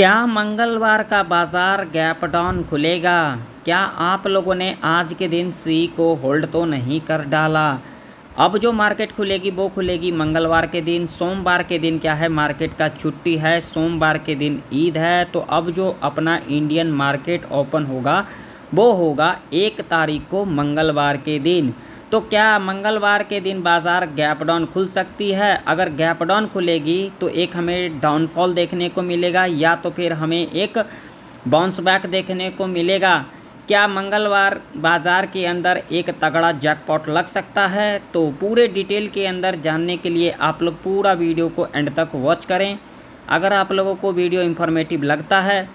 क्या मंगलवार का बाजार गैप डाउन खुलेगा? क्या आप लोगों ने आज के दिन सी को होल्ड तो नहीं कर डाला? अब जो मार्केट खुलेगी वो खुलेगी मंगलवार के दिन। सोमवार के दिन क्या है, मार्केट का छुट्टी है। सोमवार के दिन ईद है। तो अब जो अपना इंडियन मार्केट ओपन होगा वो होगा 1 तारीख को मंगलवार के दिन। तो क्या मंगलवार के दिन बाज़ार गैप डाउन खुल सकती है? अगर गैप डाउन खुलेगी तो एक हमें डाउनफॉल देखने को मिलेगा या तो फिर हमें एक बाउंस बैक देखने को मिलेगा। क्या मंगलवार बाज़ार के अंदर एक तगड़ा जैकपॉट लग सकता है? तो पूरे डिटेल के अंदर जानने के लिए आप लोग पूरा वीडियो को एंड तक वॉच करें। अगर आप लोगों को वीडियो इन्फॉर्मेटिव लगता है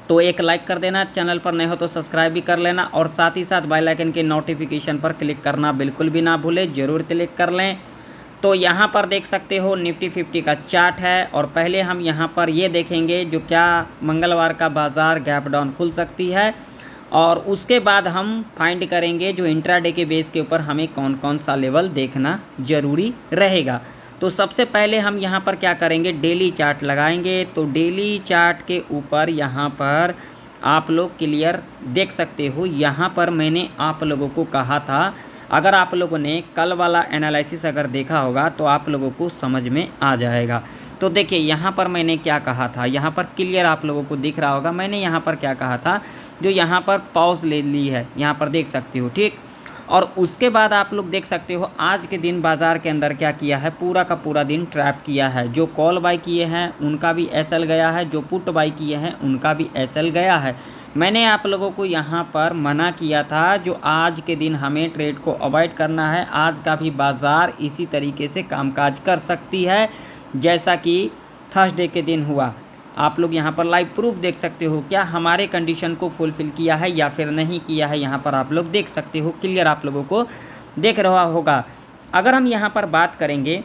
तो एक लाइक कर देना, चैनल पर नए हो तो सब्सक्राइब भी कर लेना और साथ ही साथ बेल आइकन के नोटिफिकेशन पर क्लिक करना बिल्कुल भी ना भूलें, ज़रूर क्लिक कर लें। तो यहाँ पर देख सकते हो निफ्टी 50 का चार्ट है और पहले हम यहाँ पर ये देखेंगे जो क्या मंगलवार का बाज़ार गैप डाउन खुल सकती है और उसके बाद हम फाइंड करेंगे जो इंट्राडे के बेस के ऊपर हमें कौन कौन सा लेवल देखना ज़रूरी रहेगा। तो सबसे पहले हम यहाँ पर क्या करेंगे, डेली चार्ट लगाएंगे। तो डेली चार्ट के ऊपर यहाँ पर आप लोग क्लियर देख सकते हो। यहाँ पर मैंने आप लोगों को कहा था, अगर आप लोगों ने कल वाला एनालिसिस अगर देखा होगा तो आप लोगों को समझ में आ जाएगा। तो देखिए यहाँ पर मैंने क्या कहा था, यहाँ पर क्लियर आप लोगों को दिख रहा होगा। मैंने यहाँ पर क्या कहा था, जो यहाँ पर पॉज ले ली है, यहाँ पर देख सकते हो, ठीक। और उसके बाद आप लोग देख सकते हो आज के दिन बाज़ार के अंदर क्या किया है, पूरा का पूरा दिन ट्रैप किया है। जो कॉल बाई किए हैं उनका भी एसएल गया है, जो पुट बाई किए हैं उनका भी एसएल गया है। मैंने आप लोगों को यहाँ पर मना किया था जो आज के दिन हमें ट्रेड को अवॉइड करना है। आज का भी बाज़ार इसी तरीके से कामकाज कर सकती है जैसा कि थर्सडे के दिन हुआ। आप लोग यहाँ पर लाइव प्रूफ देख सकते हो, क्या हमारे कंडीशन को फुलफ़िल किया है या फिर नहीं किया है। यहाँ पर आप लोग देख सकते हो, क्लियर आप लोगों को देख रहा होगा। अगर हम यहाँ पर बात करेंगे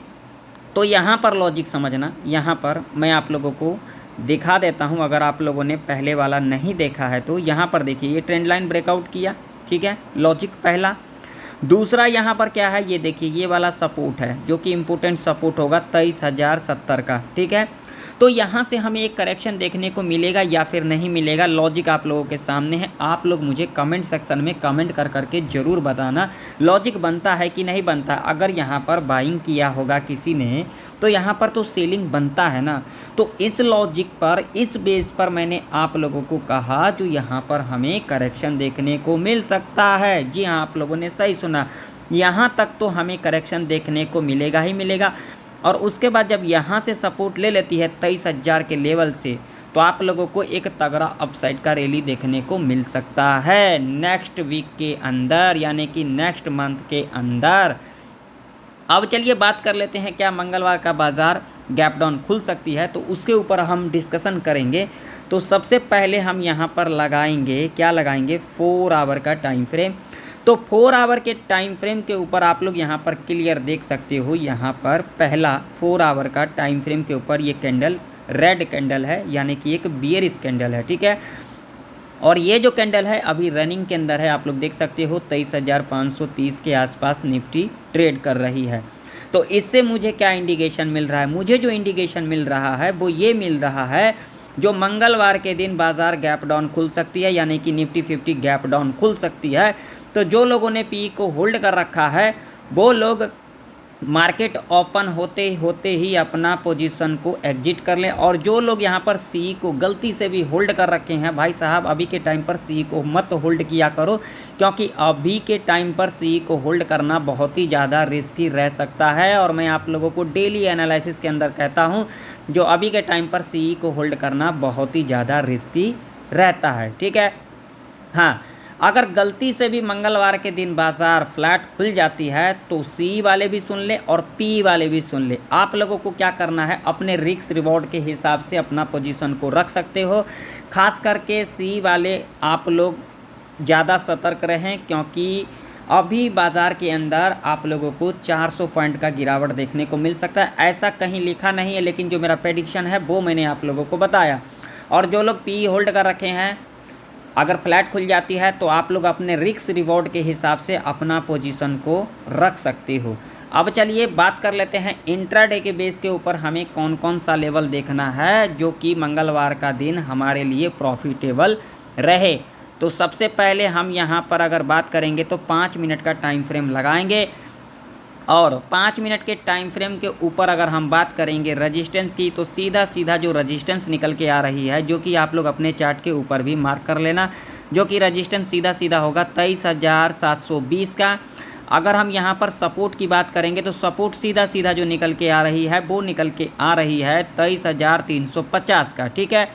तो यहाँ पर लॉजिक समझना, यहाँ पर मैं आप लोगों को दिखा देता हूँ। अगर आप लोगों ने पहले वाला नहीं देखा है तो यहाँ पर देखिए, ये ट्रेंड लाइन ब्रेकआउट किया, ठीक है, लॉजिक पहला। दूसरा यहाँ पर क्या है, ये देखिए, ये वाला सपोर्ट है जो कि इम्पोर्टेंट सपोर्ट होगा 23,070 का, ठीक है। तो यहाँ से हमें एक करेक्शन देखने को मिलेगा या फिर नहीं मिलेगा, लॉजिक आप लोगों के सामने है। आप लोग मुझे कमेंट सेक्शन में कमेंट कर करके ज़रूर बताना लॉजिक बनता है कि नहीं बनता। अगर यहाँ पर बाइंग किया होगा किसी ने तो यहाँ पर तो सेलिंग बनता है ना। तो इस लॉजिक पर, इस बेस पर मैंने आप लोगों को कहा जो यहाँ पर हमें करेक्शन देखने को मिल सकता है। जी हाँ, आप लोगों ने सही सुना, यहाँ तक तो हमें करेक्शन देखने को मिलेगा ही मिलेगा। और उसके बाद जब यहाँ से सपोर्ट ले लेती है 23,000 के लेवल से, तो आप लोगों को एक तगड़ा अपसाइड का रैली देखने को मिल सकता है नेक्स्ट वीक के अंदर, यानी कि नेक्स्ट मंथ के अंदर। अब चलिए बात कर लेते हैं, क्या मंगलवार का बाज़ार गैप डाउन खुल सकती है, तो उसके ऊपर हम डिस्कशन करेंगे। तो सबसे पहले हम यहाँ पर लगाएंगे, क्या लगाएंगे, 4 आवर का टाइम फ्रेम। तो 4 आवर के टाइम फ्रेम के ऊपर आप लोग यहाँ पर क्लियर देख सकते हो। यहाँ पर पहला 4 आवर का टाइम फ्रेम के ऊपर ये कैंडल रेड कैंडल है, यानी कि एक बियरिश कैंडल है, ठीक है। और ये जो कैंडल है अभी रनिंग के अंदर है, आप लोग देख सकते हो 23,530 के आसपास निफ्टी ट्रेड कर रही है। तो इससे मुझे क्या इंडिकेशन मिल रहा है, मुझे जो इंडिकेशन मिल रहा है वो ये मिल रहा है जो मंगलवार के दिन बाज़ार गैप डाउन खुल सकती है, यानी कि निफ्टी 50 गैप डाउन खुल सकती है। तो जो लोगों ने पी को होल्ड कर रखा है वो लोग मार्केट ओपन होते होते ही अपना पोजीशन को एग्जिट कर लें। और जो लोग यहाँ पर सी को गलती से भी होल्ड कर रखे हैं, भाई साहब अभी के टाइम पर सी को मत होल्ड किया करो, क्योंकि अभी के टाइम पर सी को होल्ड करना बहुत ही ज़्यादा रिस्की रह सकता है। और मैं आप लोगों को डेली एनालिसिस के अंदर कहता हूँ जो अभी के टाइम पर सी को होल्ड करना बहुत ही ज़्यादा रिस्की रहता है, ठीक है। हाँ, अगर गलती से भी मंगलवार के दिन बाज़ार फ्लैट खुल जाती है तो सी वाले भी सुन ले और पी वाले भी सुन ले। आप लोगों को क्या करना है, अपने रिस्क रिवॉर्ड के हिसाब से अपना पोजीशन को रख सकते हो। खास करके सी वाले आप लोग ज़्यादा सतर्क रहें, क्योंकि अभी बाज़ार के अंदर आप लोगों को 400 पॉइंट का गिरावट देखने को मिल सकता है। ऐसा कहीं लिखा नहीं है, लेकिन जो मेरा प्रेडिक्शन है वो मैंने आप लोगों को बताया। और जो लोग पी होल्ड कर रखे हैं, अगर फ्लैट खुल जाती है तो आप लोग अपने रिस्क रिवॉर्ड के हिसाब से अपना पोजीशन को रख सकते हो। अब चलिए बात कर लेते हैं इंट्राडे के बेस के ऊपर हमें कौन कौन सा लेवल देखना है जो कि मंगलवार का दिन हमारे लिए प्रॉफिटेबल रहे। तो सबसे पहले हम यहाँ पर अगर बात करेंगे तो 5 मिनट का टाइम फ्रेम लगाएंगे और 5 मिनट के टाइम फ्रेम के ऊपर अगर हम बात करेंगे रेजिस्टेंस की, तो सीधा सीधा जो रेजिस्टेंस निकल के आ रही है, जो कि आप लोग अपने चार्ट के ऊपर भी मार्क कर लेना, जो कि रेजिस्टेंस सीधा सीधा होगा 23,720 का। अगर हम यहाँ पर सपोर्ट की बात करेंगे तो सपोर्ट सीधा सीधा जो निकल के आ रही है वो निकल के आ रही है 23,350 का। ठीक है,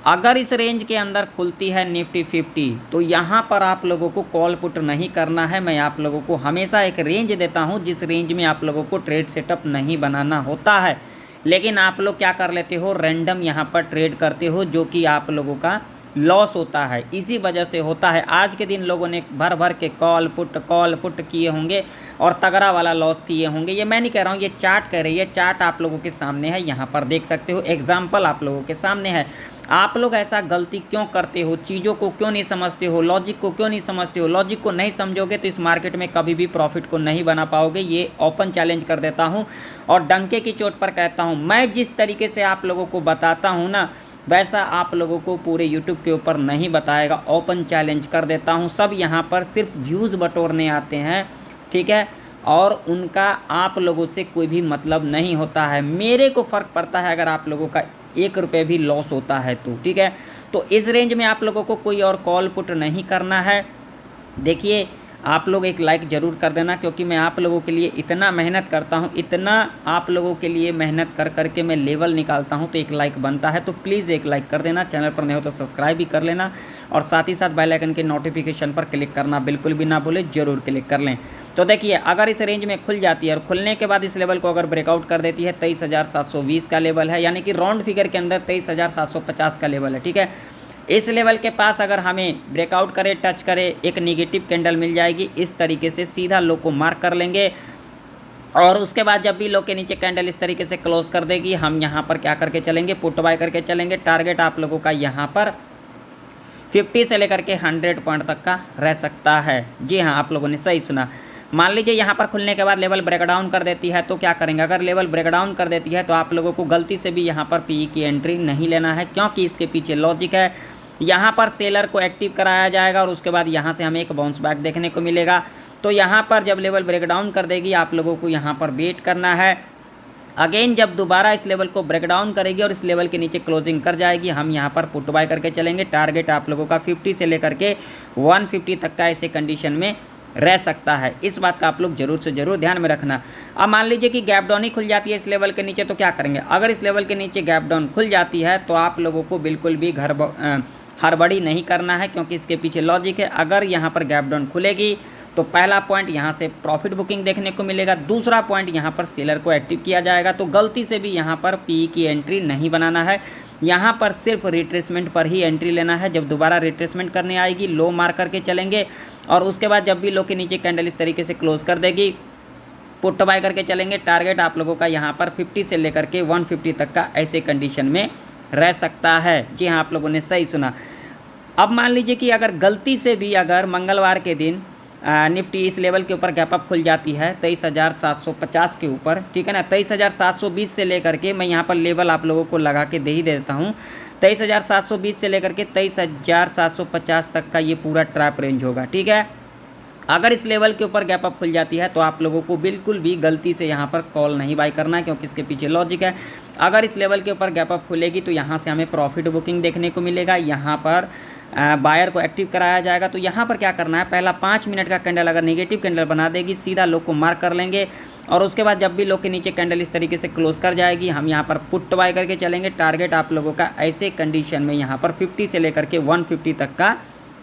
अगर इस रेंज के अंदर खुलती है निफ्टी 50 तो यहाँ पर आप लोगों को कॉल पुट नहीं करना है। मैं आप लोगों को हमेशा एक रेंज देता हूँ जिस रेंज में आप लोगों को ट्रेड सेटअप नहीं बनाना होता है, लेकिन आप लोग क्या कर लेते हो, रैंडम यहाँ पर ट्रेड करते हो, जो कि आप लोगों का लॉस होता है। इसी वजह से होता है। आज के दिन लोगों ने भर भर के कॉल पुट किए होंगे और तगड़ा वाला लॉस किए होंगे। ये मैं नहीं कह रहा हूँ, ये चार्ट कह रही है। चार्ट आप लोगों के सामने है, यहाँ पर देख सकते हो, एग्जाम्पल आप लोगों के सामने है। आप लोग ऐसा गलती क्यों करते हो, चीज़ों को क्यों नहीं समझते हो, लॉजिक को क्यों नहीं समझते हो। लॉजिक को नहीं समझोगे तो इस मार्केट में कभी भी प्रॉफिट को नहीं बना पाओगे। ये ओपन चैलेंज कर देता हूँ और डंके की चोट पर कहता हूँ। मैं जिस तरीके से आप लोगों को बताता हूँ ना, वैसा आप लोगों को पूरे यूट्यूब के ऊपर नहीं बताएगा। ओपन चैलेंज कर देता हूँ। सब यहाँ पर सिर्फ व्यूज़ बटोरने आते हैं, ठीक है, और उनका आप लोगों से कोई भी मतलब नहीं होता है। मेरे को फ़र्क पड़ता है अगर आप लोगों का 1 रुपये भी लॉस होता है तो, ठीक है। तो इस रेंज में आप लोगों को कोई और कॉल पुट नहीं करना है। देखिए, आप लोग एक लाइक ज़रूर कर देना, क्योंकि मैं आप लोगों के लिए इतना मेहनत करता हूँ, इतना आप लोगों के लिए मेहनत कर करके मैं लेवल निकालता हूँ, तो एक लाइक बनता है। तो प्लीज़ एक लाइक कर देना, चैनल पर नए हो तो सब्सक्राइब भी कर लेना और साथ ही साथ बेल आइकन के नोटिफिकेशन पर क्लिक करना बिल्कुल भी ना भूलें, ज़रूर क्लिक कर लें। तो देखिए, अगर इस रेंज में खुल जाती है और खुलने के बाद इस लेवल को अगर ब्रेकआउट कर देती है, 23,720 का लेवल है, यानी कि राउंड फिगर के अंदर 23,750 का लेवल है, ठीक है। इस लेवल के पास अगर हमें ब्रेकआउट करे, टच करे, एक निगेटिव कैंडल मिल जाएगी। इस तरीके से सीधा लो को मार्क कर लेंगे और उसके बाद जब भी लो के नीचे कैंडल इस तरीके से क्लोज कर देगी, हम यहाँ पर क्या करके चलेंगे, पुट बाय करके चलेंगे। टारगेट आप लोगों का यहाँ पर 50 से लेकर के 100 पॉइंट तक का रह सकता है। जी हाँ, आप लोगों ने सही सुना। मान लीजिए यहाँ पर खुलने के बाद लेवल ब्रेकडाउन कर देती है तो क्या करेंगे। अगर लेवल ब्रेकडाउन कर देती है तो आप लोगों को गलती से भी यहाँ पर पीई की एंट्री नहीं लेना है, क्योंकि इसके पीछे लॉजिक है। यहाँ पर सेलर को एक्टिव कराया जाएगा और उसके बाद यहाँ से हमें एक बाउंस बैक देखने को मिलेगा। तो यहाँ पर जब लेवल ब्रेकडाउन कर देगी, आप लोगों को यहाँ पर वेट करना है। अगेन जब दोबारा इस लेवल को ब्रेकडाउन करेगी और इस लेवल के नीचे क्लोजिंग कर जाएगी, हम यहाँ पर पुट बाय करके चलेंगे। टारगेट आप लोगों का 50 से लेकर के 150 तक का ऐसे कंडीशन में रह सकता है। इस बात का आप लोग जरूर से जरूर ध्यान में रखना। अब मान लीजिए कि गैप डाउन ही खुल जाती है इस लेवल के नीचे, तो क्या करेंगे। अगर इस लेवल के नीचे गैप डाउन खुल जाती है तो आप लोगों को बिल्कुल भी हड़बड़ी नहीं करना है, क्योंकि इसके पीछे लॉजिक है। अगर यहाँ पर गैप डाउन खुलेगी तो पहला पॉइंट यहाँ से प्रॉफिट बुकिंग देखने को मिलेगा, दूसरा पॉइंट यहाँ पर सेलर को एक्टिव किया जाएगा। तो गलती से भी यहाँ पर पी की एंट्री नहीं बनाना है, यहाँ पर सिर्फ रिट्रेसमेंट पर ही एंट्री लेना है। जब दोबारा रिट्रेसमेंट करने आएगी, लो मार करके चलेंगे और उसके बाद जब भी लो के नीचे कैंडल इस तरीके से क्लोज कर देगी, पुट बाय करके चलेंगे। टारगेट आप लोगों का यहाँ पर 50 से लेकर के 150 तक का ऐसे कंडीशन में रह सकता है। जी हाँ, आप लोगों ने सही सुना। अब मान लीजिए कि अगर गलती से भी अगर मंगलवार के दिन निफ्टी इस लेवल के ऊपर गैप अप खुल जाती है 23,750 के ऊपर, ठीक है ना। 23,720 से लेकर के मैं यहाँ पर लेवल आप लोगों को लगा के दे ही देता हूँ। 23,720 से लेकर के 23,750 तक का ये पूरा ट्रैप रेंज होगा, ठीक है। अगर इस लेवल के ऊपर गैप अप खुल जाती है तो आप लोगों को बिल्कुल भी गलती से यहाँ पर कॉल नहीं बाय करना है, क्योंकि इसके पीछे लॉजिक है। अगर इस लेवल के ऊपर गैप अप खुलेगी तो यहाँ से हमें प्रॉफिट बुकिंग देखने को मिलेगा। यहाँ पर बायर को एक्टिव कराया जाएगा। तो यहाँ पर क्या करना है, पहला 5 मिनट का कैंडल अगर नेगेटिव कैंडल बना देगी, सीधा लो को मार्क कर लेंगे और उसके बाद जब भी लो के नीचे कैंडल इस तरीके से क्लोज कर जाएगी, हम यहाँ पर पुट बाय करके चलेंगे। टारगेट आप लोगों का ऐसे कंडीशन में यहाँ पर 50 से लेकर के 150 तक का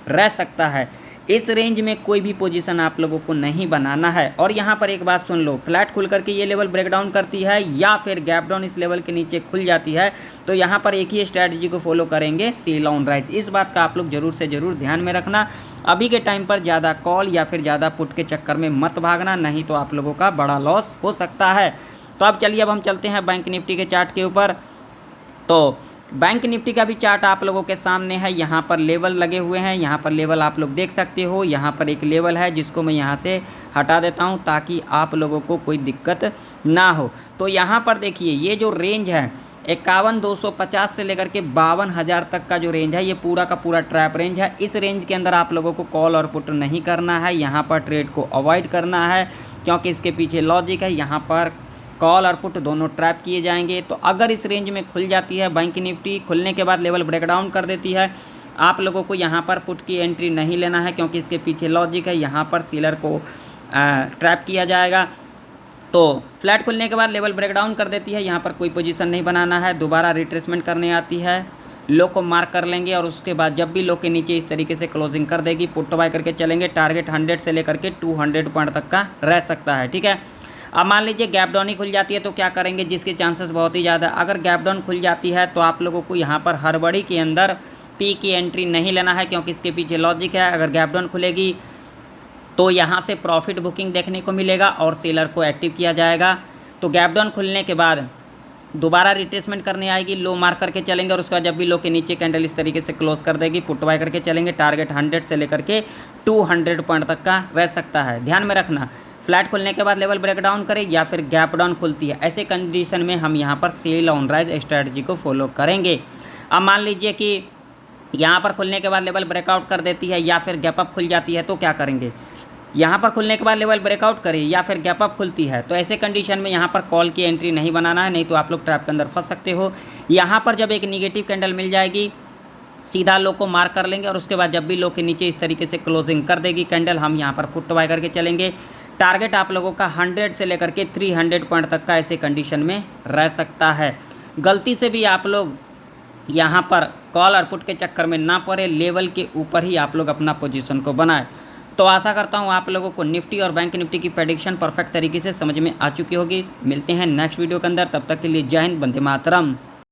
रह सकता है। इस रेंज में कोई भी पोजीशन आप लोगों को नहीं बनाना है। और यहाँ पर एक बात सुन लो, फ्लैट खुल करके ये लेवल ब्रेकडाउन करती है या फिर गैप डाउन इस लेवल के नीचे खुल जाती है तो यहाँ पर एक ही स्ट्रैटेजी को फॉलो करेंगे, सेल ऑन राइज। इस बात का आप लोग जरूर से जरूर ध्यान में रखना। अभी के टाइम पर ज़्यादा कॉल या फिर ज़्यादा पुट के चक्कर में मत भागना, नहीं तो आप लोगों का बड़ा लॉस हो सकता है। तो अब चलिए, अब हम चलते हैं बैंक निफ्टी के चार्ट के ऊपर। तो बैंक निफ्टी का भी चार्ट आप लोगों के सामने है। यहाँ पर लेवल लगे हुए हैं, यहाँ पर लेवल आप लोग देख सकते हो। यहाँ पर एक लेवल है जिसको मैं यहाँ से हटा देता हूँ ताकि आप लोगों को कोई दिक्कत ना हो। तो यहाँ पर देखिए ये जो रेंज है 51,250 से लेकर के 52,000 तक का जो रेंज है, ये पूरा का पूरा ट्रैप रेंज है। इस रेंज के अंदर आप लोगों को कॉल और पुट नहीं करना है, यहाँ पर ट्रेड को अवॉइड करना है क्योंकि इसके पीछे लॉजिक है। यहाँ पर कॉल और पुट दोनों ट्रैप किए जाएंगे। तो अगर इस रेंज में खुल जाती है बैंक निफ्टी, खुलने के बाद लेवल ब्रेकडाउन कर देती है, आप लोगों को यहाँ पर पुट की एंट्री नहीं लेना है क्योंकि इसके पीछे लॉजिक है। यहाँ पर सेलर को ट्रैप किया जाएगा। तो फ्लैट खुलने के बाद लेवल ब्रेकडाउन कर देती है, यहाँ पर कोई पोजीशन नहीं बनाना है, दोबारा रिट्रेसमेंट करने आती है, लो को मार्क कर लेंगे और उसके बाद जब भी लो के नीचे इस तरीके से क्लोजिंग कर देगी पुट बाय करके चलेंगे। टारगेट 100 से लेकर के 200 पॉइंट तक का रह सकता है, ठीक है। अब मान लीजिए गैप डाउन ही खुल जाती है तो क्या करेंगे, जिसके चांसेस बहुत ही ज़्यादा। अगर गैप डाउन खुल जाती है तो आप लोगों को यहाँ पर हड़बड़ी के अंदर पी की एंट्री नहीं लेना है क्योंकि इसके पीछे लॉजिक है। अगर गैप डाउन खुलेगी तो यहाँ से प्रॉफिट बुकिंग देखने को मिलेगा और सेलर को एक्टिव किया जाएगा। तो गैप डाउन खुलने के बाद दोबारा रिट्रेसमेंट करने आएगी, लो मार्क करके चलेंगे और उसके बाद जब भी लो के नीचे कैंडल इस तरीके से क्लोज कर देगी पुट बाय करके चलेंगे। टारगेट 100 से लेकर के 200 पॉइंट तक का रह सकता है। ध्यान में रखना, फ्लैट खुलने के बाद लेवल ब्रेकडाउन करे या फिर गैप डाउन खुलती है, ऐसे कंडीशन में हम यहाँ पर सेल ऑन राइज स्ट्रैटेजी को फॉलो करेंगे। अब मान लीजिए कि यहाँ पर खुलने के बाद लेवल ब्रेकआउट कर देती है या फिर गैप अप खुल जाती है तो क्या करेंगे, यहाँ पर खुलने के बाद लेवल ब्रेकआउट करे या फिर गैप अप खुलती है तो ऐसे कंडीशन में यहाँ पर कॉल की एंट्री नहीं बनाना है, नहीं तो आप लोग ट्रैप के अंदर फंस सकते हो। यहाँ पर जब एक निगेटिव कैंडल मिल जाएगी सीधा लो को मार्क कर लेंगे और उसके बाद जब भी लो के नीचे इस तरीके से क्लोजिंग कर देगी कैंडल, हम यहाँ पर पुट बाय करके चलेंगे। टारगेट आप लोगों का 100 से लेकर के 300 पॉइंट तक का ऐसे कंडीशन में रह सकता है। गलती से भी आप लोग यहाँ पर कॉल और पुट के चक्कर में ना पड़े, लेवल के ऊपर ही आप लोग अपना पोजीशन को बनाए। तो आशा करता हूँ आप लोगों को निफ्टी और बैंक निफ्टी की प्रेडिक्शन परफेक्ट तरीके से समझ में आ चुकी होगी। मिलते हैं नेक्स्ट वीडियो के अंदर, तब तक के लिए जय हिंद, वंदे मातरम।